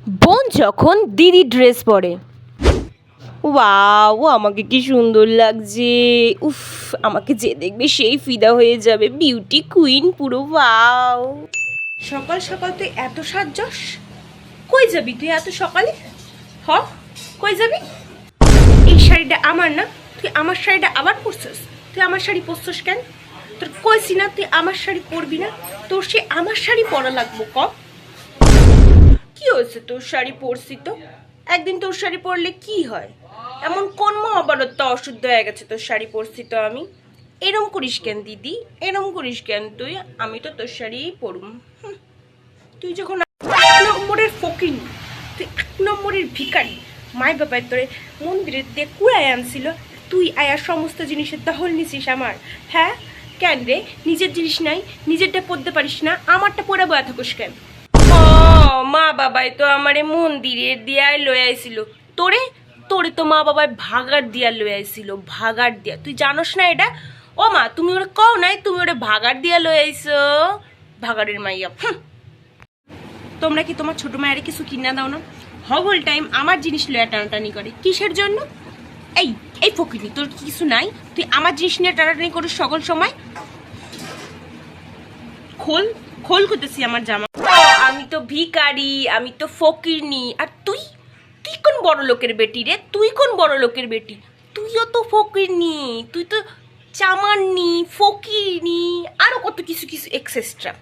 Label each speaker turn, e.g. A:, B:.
A: বোন যখন দিদি ড্রেস পরে, ওয়াও আমাকে কি সুন্দর লাগছে, উফ আমাকে যে দেখবে সেই ফিদা হয়ে যাবে, বিউটি কুইন পুরো, ওয়াও।
B: সকাল সকাল তুই এত সাজস, কই যাবি তুই এত সকালে? হ, কই যাবি? এই শাড়িটা আমার না, তুই আমার শাড়িটা আবার পরছিস। তুই আমার শাড়ি পরছিস কেন? তোর কইছি না তুই আমার শাড়ি পরবি না, তোর সে আমার শাড়ি পরা লাগবো। ক কি হয়েছে? তোর শাড়ি পরছি তো, একদিন তোর শাড়ি পরলে কি হয়? এমন কোন মহাভারতটা অশুদ্ধ হয়ে গেছে তোর শাড়ি পরছি তো আমি? এরম করিস কেন দিদি, এরম করিস কেন তুই? আমি তো তোর শাড়িই পরুম। তুই যখন এক নম্বরের ফকির, তুই এক নম্বরের ভিখারি, মাই বাবাই তোরে মন্দিরের দিয়ে কুড়ায় আনছিল, তুই আয়ার সমস্ত জিনিসের দখল নিছিস আমার। হ্যাঁ কেন রে? নিজের জিনিস নাই, নিজেরটা পরতে পারিস না, আমারটা পরে বয়া থাকুস কেন? ও মা বাবাই তো আমারে মন্দিরে দিয়াই লয়ে আইছিল, তোরে তোরে তো মা বাবাই ভাগার দিয়া লয়ে আইছিল, ভাগার দিয়া। তুই জানোস না এটা? ও মা, তুমি ওরে কও নাই তুমি ওরে ভাগার দিয়া লয়ে আইছো? ভাগাড়ের মাইয়া। তোমরা কি তোমার ছোট মায়ের কিছু কিনা দাও না? হল টাইম আমার জিনিস লয়ে টানাটানি করে, কিসের জন্য? এই এই ফকিনি, তোর কি কিছু নাই? তুই আমার জিনিস নিয়ে টানাটানি করিস সকল সময়। খোল খোল করতেছি আমার জামা। আমি তো ভিখারি, আমি তো ফকিরনি, আর তুই? তুই কোন বড় লোকের বেটি রে? তুই কোন বড় লোকের বেটি? তুইও তো ফকিরনি, তুই তো চামারনি, ফকিরনি, আরো কত কিছু কিছু এক্সেস্ট্রা।